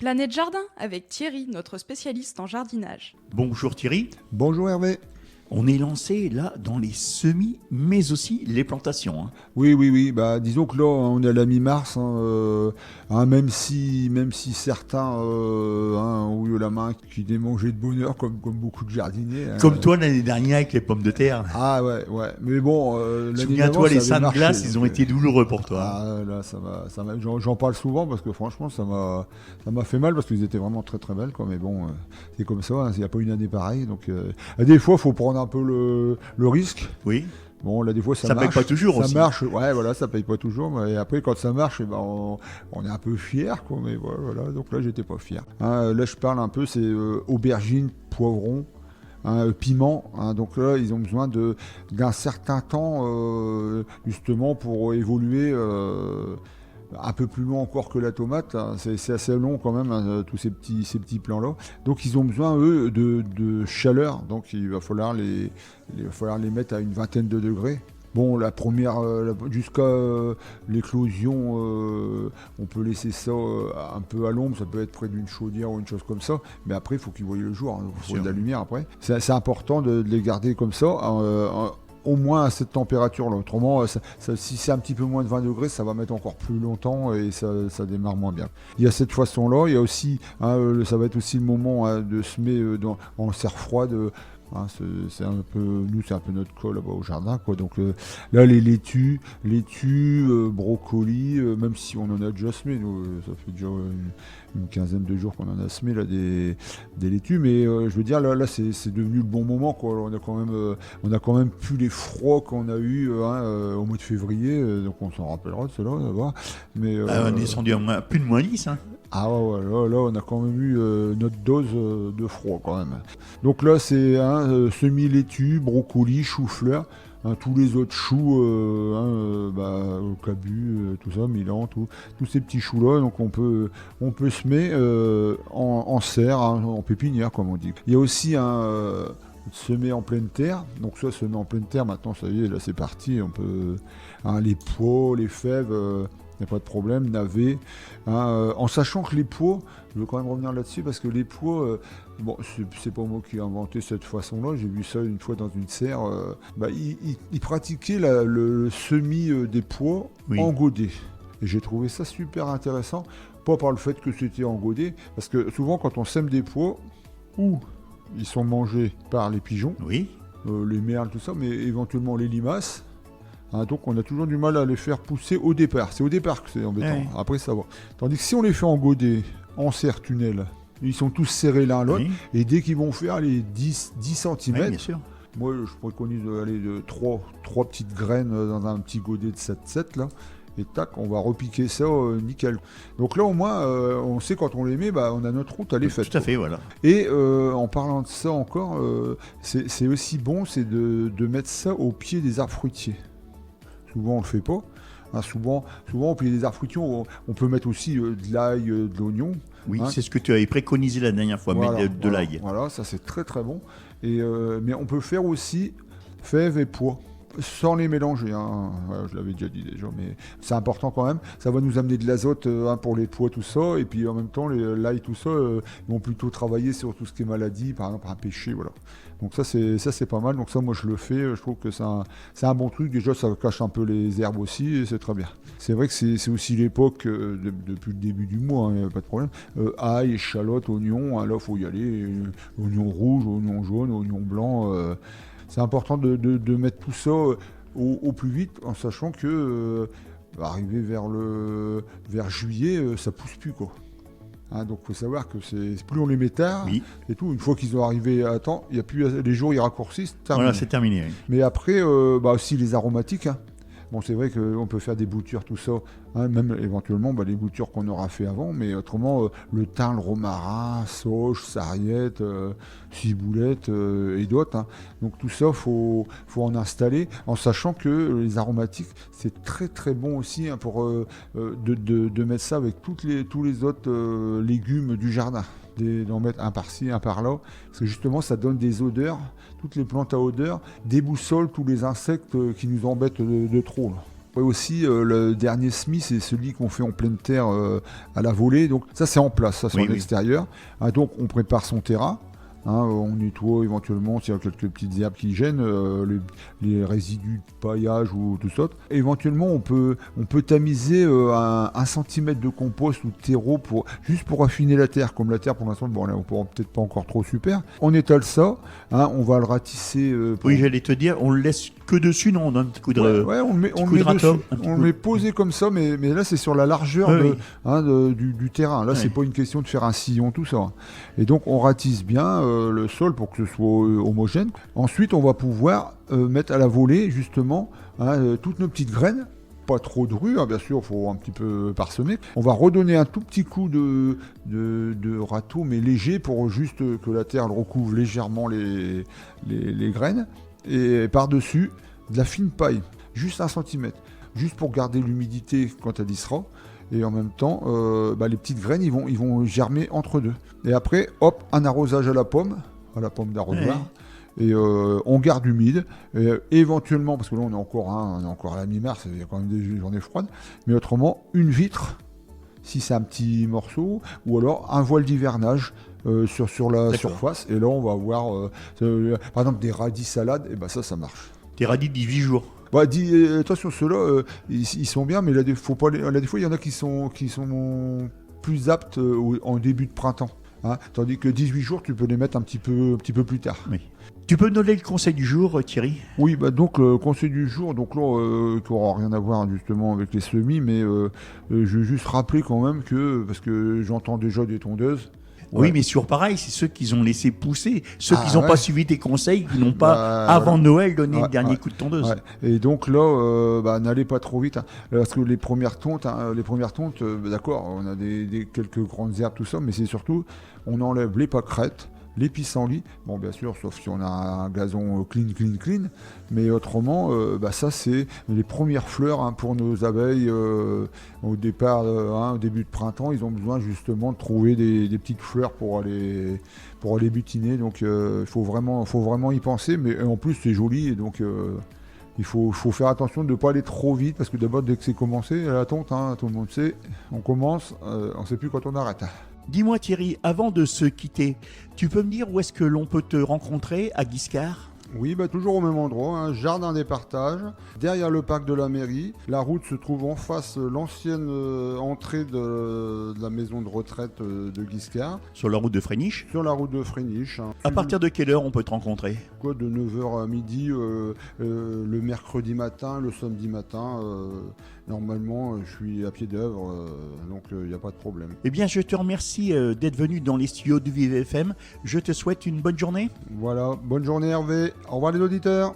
Planète Jardin avec Thierry, notre spécialiste en jardinage. Bonjour Thierry, Bonjour Hervé. on est lancé là dans les semis mais aussi les plantations. Oui. Bah, disons que là, on est à la mi-mars, même si certains ont eu la main qui démangeait de bonheur, comme beaucoup de jardiniers. Comme toi l'année dernière avec les pommes de terre. Ah ouais. Mais bon, Souviens-toi, les seins de glace, ils ont été douloureux pour toi. Ah là, j'en parle souvent parce que franchement, ça m'a fait mal parce qu'ils étaient vraiment très très belles, quoi. Mais bon, c'est comme ça, il n'y a pas une année pareille. Donc, des fois, il faut prendre un peu le risque. Oui. Bon, là, des fois, ça marche. Ça paye pas toujours aussi. Ça marche, ouais, voilà, ça paye pas toujours. Mais après, quand ça marche, on est un peu fier, quoi. Mais voilà, donc là, j'étais pas fier. Là, je parle un peu, c'est aubergines, poivrons, piment. Donc là, ils ont besoin d'un certain temps, justement, pour évoluer. Un peu plus long encore que la tomate, c'est assez long quand même, tous ces petits plants-là. Donc ils ont besoin, eux, de chaleur, donc il va falloir les mettre à une vingtaine de degrés. Bon, la première, jusqu'à l'éclosion, on peut laisser ça un peu à l'ombre, ça peut être près d'une chaudière ou une chose comme ça, mais après il faut qu'ils voient le jour, il faut de la lumière après. C'est important de les garder comme ça. Au moins à cette température-là. Autrement, si c'est un petit peu moins de 20 degrés, ça va mettre encore plus longtemps et ça démarre moins bien. Il y a cette façon-là. Il y a aussi, ça va être aussi le moment de semer en serre froide. C'est un peu notre cas là-bas au jardin, quoi. Donc là, les laitues, brocolis, même si on en a déjà semé, nous, ça fait déjà une quinzaine de jours qu'on en a semé là des laitues, mais je veux dire là c'est devenu le bon moment, quoi. Alors, on a quand même plus les froids qu'on a eu au mois de février, donc on s'en rappellera de cela d'abord. Mais on est descendu à plus de moins 10. Ah ouais, là on a quand même eu notre dose de froid quand même. Donc là c'est semi-laitue, brocoli, chou-fleur, tous les autres choux, cabu, tout ça, Milan, tous ces petits choux-là. Donc on peut semer en serre, en pépinière comme on dit. Il y a aussi semer en pleine terre. Donc ça, semer en pleine terre, maintenant ça y est, là c'est parti. On peut les pois, les fèves. Il n'y a pas de problème, navets. En sachant que les pois, je veux quand même revenir là-dessus, parce que les pois, c'est pas moi qui ai inventé cette façon-là, j'ai vu ça une fois dans une serre. Ils pratiquaient le semis des pois en godet. Et j'ai trouvé ça super intéressant, pas par le fait que c'était en godet, parce que souvent quand on sème des pois, ils sont mangés par les pigeons, les merles, tout ça, mais éventuellement les limaces. Donc on a toujours du mal à les faire pousser au départ. C'est au départ que c'est embêtant. Ouais. Après ça va. Tandis que si on les fait en godet, en serre-tunnel, ils sont tous serrés l'un à l'autre. Et dès qu'ils vont faire les 10 cm, moi je préconise d'aller de 3 petites graines dans un petit godet de 7-7 là. Et tac, on va repiquer ça nickel. Donc là au moins, on sait quand on les met, on a notre route, elle est faite. Tout à fait, voilà. Et en parlant de ça encore, c'est aussi bon, c'est de mettre ça au pied des arbres fruitiers. Souvent on le fait pas. Souvent au pied des arbres fruitiers, on peut mettre aussi de l'ail, de l'oignon. Oui, c'est ce que tu avais préconisé la dernière fois, mettre de l'ail. Voilà, ça c'est très très bon. Mais on peut faire aussi fèves et pois, sans les mélanger. Je l'avais déjà dit déjà, mais c'est important quand même. Ça va nous amener de l'azote pour les pois, tout ça. Et puis en même temps, l'ail, tout ça, ils vont plutôt travailler sur tout ce qui est maladie, par exemple un péché, voilà. Donc ça c'est pas mal. Donc ça moi je le fais. Je trouve que c'est un bon truc. Déjà ça cache un peu les herbes aussi et c'est très bien. C'est vrai que c'est aussi l'époque depuis le début du mois, pas de problème. Ail, échalote, oignon. Là faut y aller. Oignon rouge, oignon jaune, oignon blanc. C'est important de mettre tout ça au plus vite, en sachant que arrivé vers juillet, ça pousse plus, quoi. Donc il faut savoir que plus on les met tard et tout, une fois qu'ils ont arrivé à temps, il y a plus les jours ils raccourcissent. Voilà, c'est terminé. Oui. Mais après, aussi les aromatiques. Bon, c'est vrai qu'on peut faire des boutures, tout ça, même éventuellement les boutures qu'on aura fait avant, mais autrement, le thym, le romarin, sauge, sarriette, ciboulette et d'autres. Donc tout ça, faut en installer, en sachant que les aromatiques, c'est très très bon aussi pour de mettre ça avec tous les autres légumes du jardin. D'en mettre un par-ci, un par-là, parce que justement ça donne des odeurs, toutes les plantes à odeur déboussolent tous les insectes qui nous embêtent de trop. Là. Et aussi, le dernier semis, c'est celui qu'on fait en pleine terre à la volée. Donc ça, c'est en place, ça, c'est en extérieur. Ah, donc on prépare son terrain. On nettoie éventuellement s'il y a quelques petites herbes qui gênent, les résidus de paillage ou tout ça. Éventuellement, on peut tamiser 1 centimètre de compost ou de terreau juste pour affiner la terre. Comme la terre, pour l'instant, bon, là, on pourra peut-être pas encore trop super. On étale ça, on va le ratisser. Oui, j'allais te dire, on le laisse que dessus, non? On donne un petit coup de on le met posé comme ça, mais là, c'est sur la largeur du terrain. Là, c'est pas une question de faire un sillon, tout ça. Et donc, on ratisse bien le sol pour que ce soit homogène. Ensuite, on va pouvoir mettre à la volée, justement, toutes nos petites graines. Pas trop de rue, bien sûr, il faut un petit peu parsemer. On va redonner un tout petit coup de râteau, mais léger, pour juste que la terre recouvre légèrement les graines. Et par-dessus, de la fine paille, juste 1 centimètre, juste pour garder l'humidité quand elle y sera. Et en même temps, les petites graines, ils vont germer entre deux. Et après, hop, un arrosage à la pomme d'arrosoir. Et on garde humide. Et éventuellement, parce que là, on est encore à la mi-mars, il y a quand même des journées froides. Mais autrement, une vitre, si c'est un petit morceau, ou alors un voile d'hivernage sur la surface. Et là, on va avoir, par exemple, des radis salades. Et ça marche. Des radis de 18 jours. Attention, ceux-là, ils sont bien, mais là, des fois, il y en a qui sont plus aptes en début de printemps. Tandis que 18 jours, tu peux les mettre un petit peu plus tard. Oui. Tu peux me donner le conseil du jour, Thierry? Oui, donc le conseil du jour, donc là, qui n'aura rien à voir justement avec les semis, mais je veux juste rappeler quand même parce que j'entends déjà des tondeuses. Oui, mais sur pareil, c'est ceux qu'ils ont laissé pousser, ceux qui n'ont pas suivi tes conseils, qui n'ont pas, avant Noël, donné le dernier coup de tondeuse. Ouais. Et donc là, n'allez pas trop vite, parce que les premières tontes, d'accord, on a quelques grandes herbes, tout ça, mais c'est surtout, on enlève les pâquerettes, les pissenlits, bon bien sûr, sauf si on a un gazon clean, mais autrement, ça c'est les premières fleurs pour nos abeilles au départ, au début de printemps, ils ont besoin justement de trouver des petites fleurs pour aller butiner, donc il faut vraiment y penser, mais en plus c'est joli, et donc il faut faire attention de ne pas aller trop vite, parce que d'abord dès que c'est commencé, la tonte, tout le monde sait, on commence, on ne sait plus quand on arrête. Dis-moi Thierry, avant de se quitter, tu peux me dire où est-ce que l'on peut te rencontrer à Guiscard? Oui, toujours au même endroit, jardin des partages, derrière le parc de la mairie. La route se trouve en face, l'ancienne entrée de la maison de retraite de Guiscard. Sur la route de Fréniche? Sur la route de Fréniche. À partir de quelle heure on peut te rencontrer? De 9h à midi, le mercredi matin, le samedi matin. Normalement, je suis à pied d'œuvre, donc il n'y a pas de problème. Eh bien, je te remercie d'être venu dans les studios du Vive FM. Je te souhaite une bonne journée. Voilà, bonne journée Hervé. Au revoir les auditeurs.